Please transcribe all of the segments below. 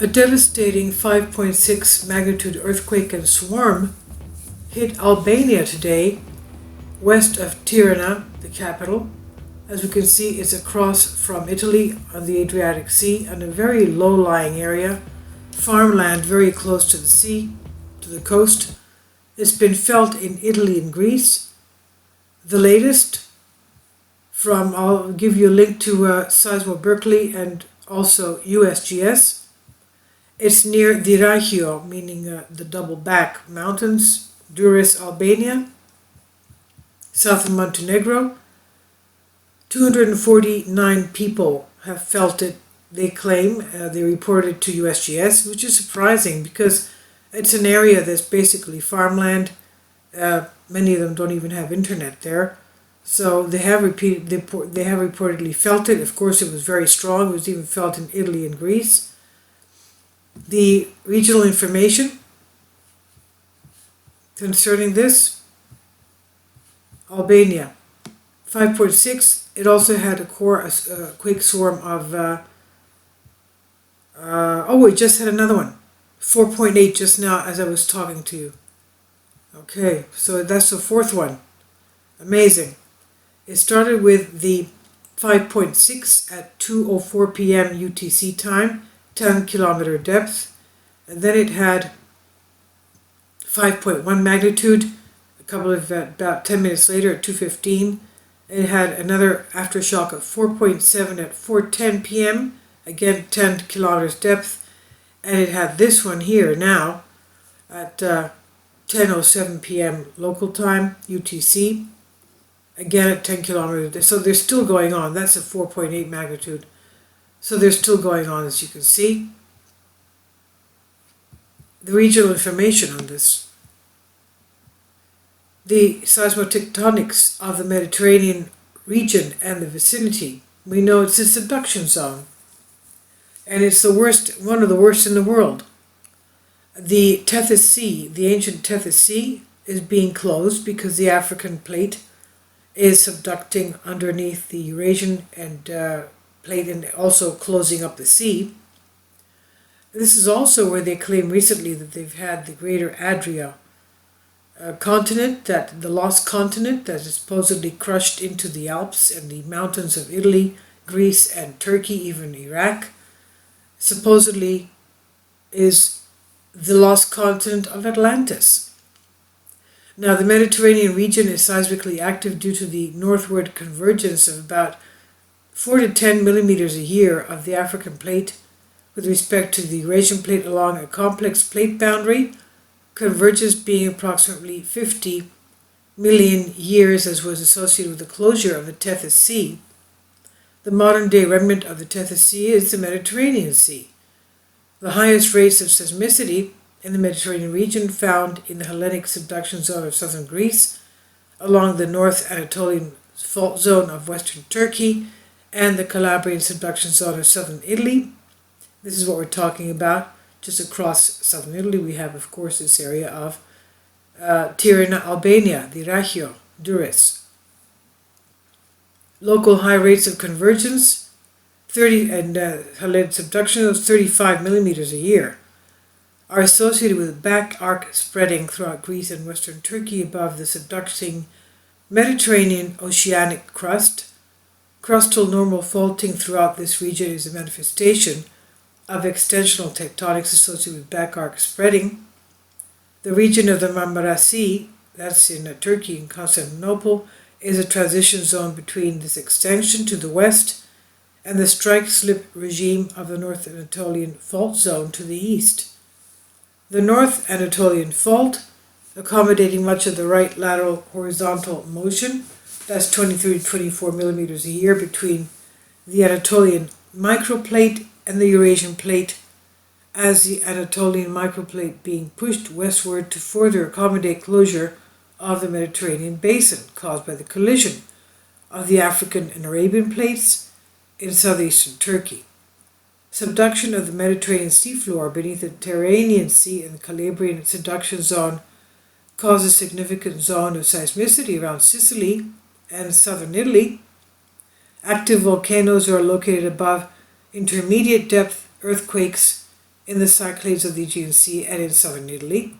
A devastating 5.6 magnitude earthquake and swarm hit Albania today, west of Tirana, the capital. As we can see, it's across from Italy on the Adriatic Sea and a very low-lying area, farmland very close to the sea, to the coast. It's been felt in Italy and Greece. The latest I'll give you a link to Seismo Berkeley and also USGS. It's near the Ragio, meaning the double back mountains, Durrës, Albania, south of Montenegro. 249 people have felt it, they claim. They reported to USGS, which is surprising because it's an area that's basically farmland. Many of them don't even have internet there. So they have reportedly felt it. Of course, it was very strong. It was even felt in Italy and Greece. The regional information concerning this: Albania, 5.6. It also had a quake swarm of, it just had another one, 4.8 just now as I was talking to you. Okay, so that's the fourth one. Amazing. It started with the 5.6 at 2:04 p.m. UTC time, 10 kilometer depth, and then it had 5.1 magnitude about 10 minutes later at 2:15. It had another aftershock of 4.7 at 4:10 p.m., again 10 kilometers depth, and it had this one here now at 10:07 p.m. local time, UTC, again at 10 kilometers. So they're still going on. That's a 4.8 magnitude. So they're still going on, as you can see. The regional information on this: the seismotectonics of the Mediterranean region and the vicinity. We know it's a subduction zone, and it's the worst, one of the worst in the world. The Tethys Sea, the ancient Tethys Sea, is being closed because the African plate is subducting underneath the Eurasian and plate and also closing up the sea. This is also where they claim recently that they've had the Greater Adria continent, that the lost continent that is supposedly crushed into the Alps and the mountains of Italy, Greece, and Turkey, even Iraq, supposedly is the lost continent of Atlantis. Now, the Mediterranean region is seismically active due to the northward convergence of about 4 to 10 millimeters a year of the African plate with respect to the Eurasian plate along a complex plate boundary, convergence being approximately 50 million years, as was associated with the closure of the Tethys Sea. The modern-day remnant of the Tethys Sea is the Mediterranean Sea. The highest rates of seismicity in the Mediterranean region found in the Hellenic subduction zone of southern Greece, along the North Anatolian fault zone of western Turkey, and the Calabrian subduction zone of southern Italy. This is what we're talking about. Just across southern Italy, we have, of course, this area of Tirana, Albania, the Ragio, Durrës. Local high rates of convergence, 30 and Hellenic subduction of 35 millimeters a year, are associated with back arc spreading throughout Greece and western Turkey above the subducting Mediterranean oceanic crust. Crustal normal faulting throughout this region is a manifestation of extensional tectonics associated with back arc spreading. The region of the Marmara Sea, that's in Turkey and Constantinople, is a transition zone between this extension to the west and the strike-slip regime of the North Anatolian fault zone to the east. The North Anatolian fault, accommodating much of the right lateral horizontal motion, that's 23 to 24 millimeters a year between the Anatolian microplate and the Eurasian plate, as the Anatolian microplate being pushed westward to further accommodate closure of the Mediterranean basin caused by the collision of the African and Arabian plates in southeastern Turkey. Subduction of the Mediterranean seafloor beneath the Tyrrhenian Sea and the Calabrian subduction zone causes significant zone of seismicity around Sicily and southern Italy. Active volcanoes are located above intermediate depth earthquakes in the Cyclades of the Aegean Sea and in southern Italy.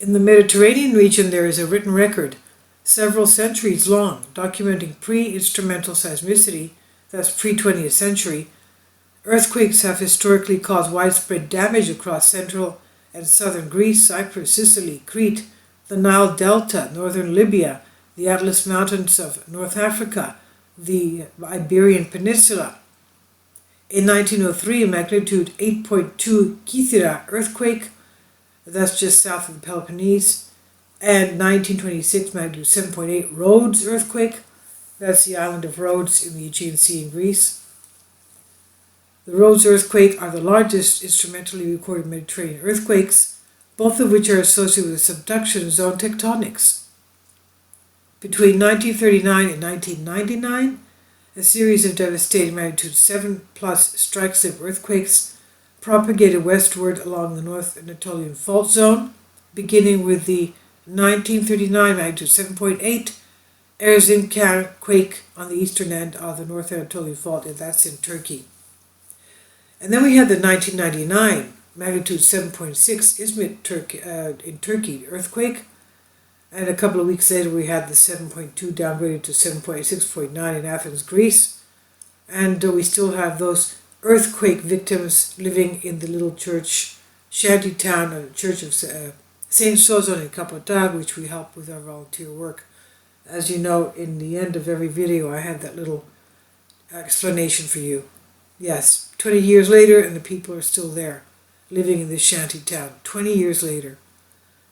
In the Mediterranean region, there is a written record, several centuries long, documenting pre-instrumental seismicity, that's pre-20th century. Earthquakes have historically caused widespread damage across central and southern Greece, Cyprus, Sicily, Crete, the Nile Delta, northern Libya, the Atlas Mountains of North Africa, the Iberian Peninsula. In 1903, a magnitude 8.2 Kythera earthquake, that's just south of the Peloponnese, and 1926 magnitude 7.8 Rhodes earthquake, that's the island of Rhodes in the Aegean Sea in Greece. The Rhodes earthquake are the largest instrumentally recorded Mediterranean earthquakes, both of which are associated with subduction zone tectonics. Between 1939 and 1999, a series of devastating magnitude 7 plus strike-slip earthquakes propagated westward along the North Anatolian Fault Zone, beginning with the 1939 magnitude 7.8 Erzincan quake on the eastern end of the North Anatolian Fault, and that's in Turkey. And then we had the 1999 magnitude 7.6 Izmit in Turkey earthquake, and a couple of weeks later we had the 7.2 downgraded to 6.9 in Athens, Greece, and we still have those earthquake victims living in the little church, shanty town, a church of Saint Sozon in Kapotag, which we help with our volunteer work. As you know, in the end of every video I have that little explanation for you. Yes, 20 years later and the people are still there, living in this shanty town, 20 years later.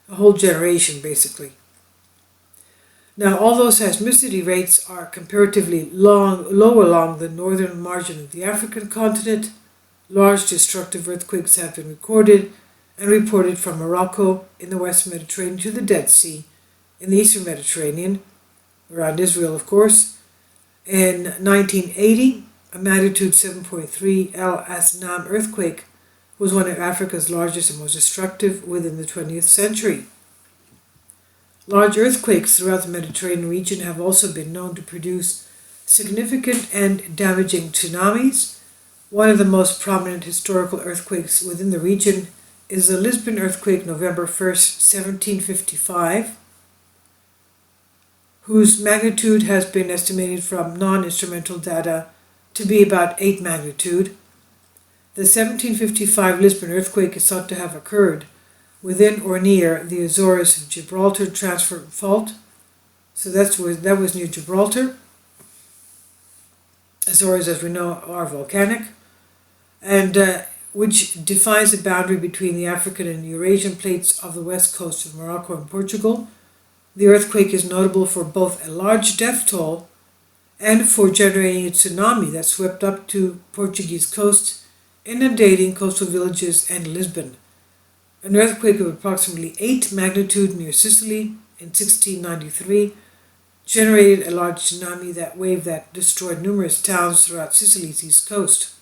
A whole generation, basically. Now, although seismicity rates are comparatively low along the northern margin of the African continent, large destructive earthquakes have been recorded and reported from Morocco in the West Mediterranean to the Dead Sea, in the Eastern Mediterranean, around Israel, of course. In 1980, a magnitude 7.3 El Asnam earthquake was one of Africa's largest and most destructive within the 20th century. Large earthquakes throughout the Mediterranean region have also been known to produce significant and damaging tsunamis. One of the most prominent historical earthquakes within the region is the Lisbon earthquake, November 1st, 1755, whose magnitude has been estimated from non-instrumental data to be about 8 magnitude. The 1755 Lisbon earthquake is thought to have occurred within or near the Azores of Gibraltar Transfer Fault. So that was near Gibraltar. Azores, as we know, are volcanic, and which defines the boundary between the African and Eurasian plates of the west coast of Morocco and Portugal. The earthquake is notable for both a large death toll and for generating a tsunami that swept up to Portuguese coast, inundating coastal villages and Lisbon. An earthquake of approximately 8 magnitude near Sicily in 1693 generated a large tsunami wave that destroyed numerous towns throughout Sicily's east coast.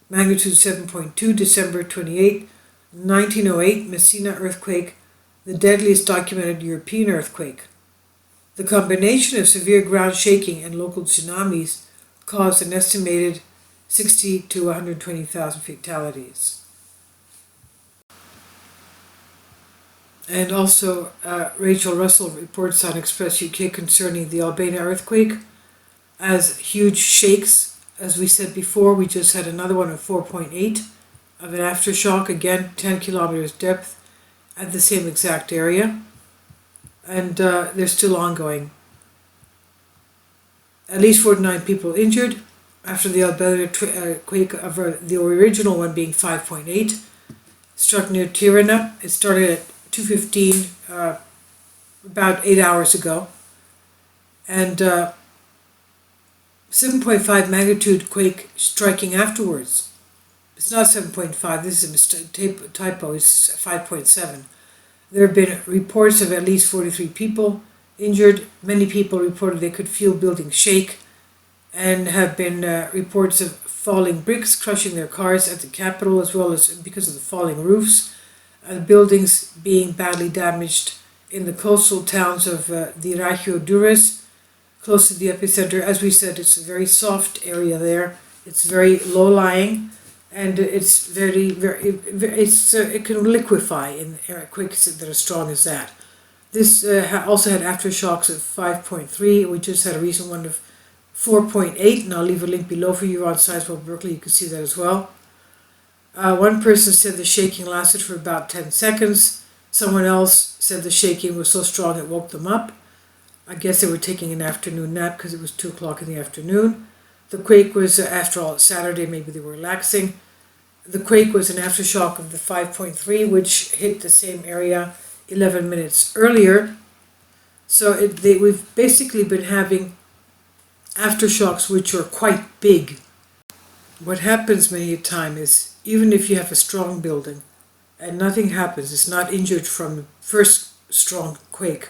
Magnitude 7.2, December 28, 1908, Messina earthquake, the deadliest documented European earthquake. The combination of severe ground shaking and local tsunamis caused an estimated 60 to 120,000 fatalities. And also, Rachel Russell reports on Express UK concerning the Albania earthquake as huge shakes. As we said before, we just had another one of 4.8 of an aftershock, again 10 kilometers depth at the same exact area. And they're still ongoing. At least 49 people injured after the Albania quake, of the original one being 5.8, struck near Tirana. It started at 2:15 about 8 hours ago, and 7.5 magnitude quake striking afterwards. It's not 7.5, this is a typo, it's 5.7. There have been reports of at least 43 people injured. Many people reported they could feel buildings shake, and have been reports of falling bricks crushing their cars at the capital, as well as because of the falling roofs. Buildings being badly damaged in the coastal towns of the Ragio Duras, close to the epicenter. As we said, it's a very soft area there. It's very low-lying. and it's it can liquefy in earthquakes that are strong as that. This also had aftershocks of 5.3. We just had a recent one of 4.8, and I'll leave a link below for you on Sizewell Berkeley. You can see that as well. One person said the shaking lasted for about 10 seconds. Someone else said the shaking was so strong it woke them up. I guess they were taking an afternoon nap because it was 2 o'clock in the afternoon. The quake was, after all, Saturday, maybe they were relaxing. The quake was an aftershock of the 5.3, which hit the same area 11 minutes earlier. So we've basically been having aftershocks which are quite big. What happens many a time is, even if you have a strong building and nothing happens, it's not injured from the first strong quake,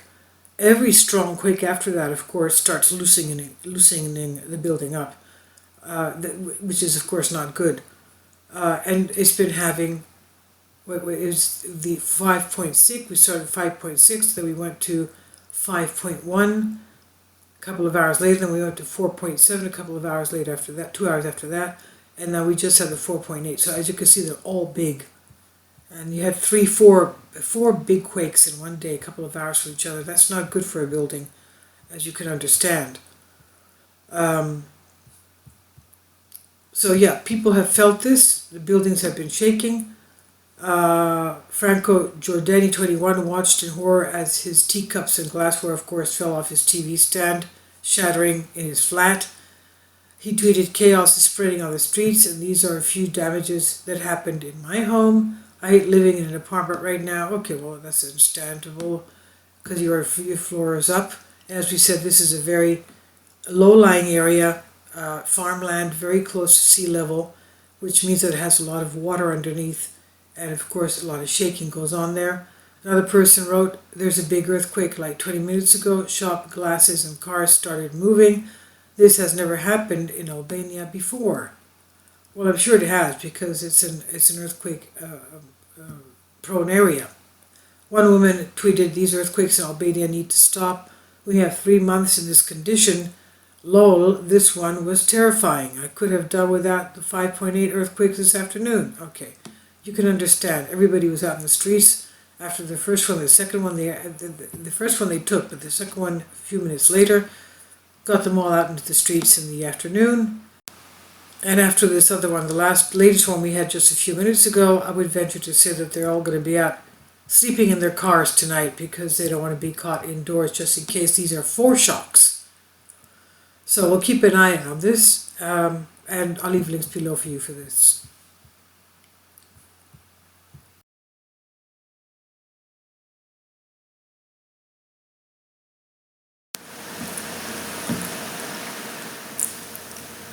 every strong quake after that, of course, starts loosening the building up, which is, of course, not good. And it's been having, it was the 5.6, we started 5.6, then we went to 5.1, a couple of hours later, then we went to 4.7 a couple of hours later after that, 2 hours after that, and now we just had the 4.8. So as you can see, they're all big. And you had four big quakes in one day, a couple of hours for each other. That's not good for a building, as you can understand. So yeah, people have felt this. The buildings have been shaking. Franco Giordani, 21, watched in horror as his teacups and glassware, of course, fell off his TV stand, shattering in his flat. He tweeted, "Chaos is spreading on the streets, and these are a few damages that happened in my home. I hate living in an apartment right now." Okay, well, that's understandable because your floor is up. As we said, this is a very low-lying area, farmland, very close to sea level, which means that it has a lot of water underneath, and of course a lot of shaking goes on there. Another person wrote, "There's a big earthquake like 20 minutes ago. Shop glasses and cars started moving. This has never happened in Albania before." Well, I'm sure it has, because it's an earthquake prone area. One woman tweeted, "These earthquakes in Albania need to stop. We have 3 months in this condition. Lol, this one was terrifying. I could have done without the 5.8 earthquake this afternoon." Okay, you can understand. Everybody was out in the streets after the first one. The second one, the first one they took, but the second one a few minutes later got them all out into the streets in the afternoon. And after this other one, the latest one we had just a few minutes ago, I would venture to say that they're all going to be out sleeping in their cars tonight because they don't want to be caught indoors, just in case these are foreshocks. So we'll keep an eye on this, and I'll leave links below for you for this.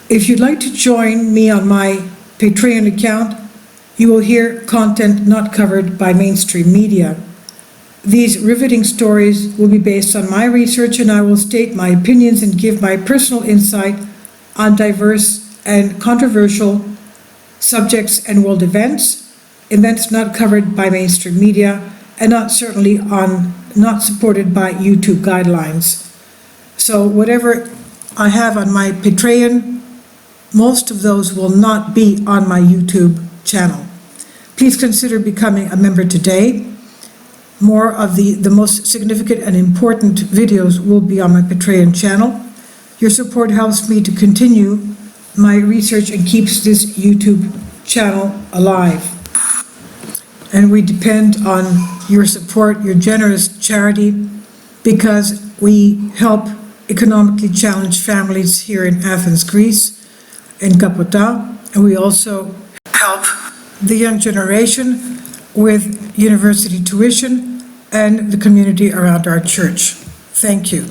If you'd like to join me on my Patreon account, you will hear content not covered by mainstream media. These riveting stories will be based on my research, and I will state my opinions and give my personal insight on diverse and controversial subjects and world events not covered by mainstream media, and not supported by YouTube guidelines. So whatever I have on my Patreon, most of those will not be on my YouTube channel. Please consider becoming a member today. More of the most significant and important videos will be on my Patreon channel. Your support helps me to continue my research and keeps this YouTube channel alive. And we depend on your support, your generous charity, because we help economically challenged families here in Athens, Greece, in Kapota, and we also help the young generation with university tuition and the community around our church. Thank you.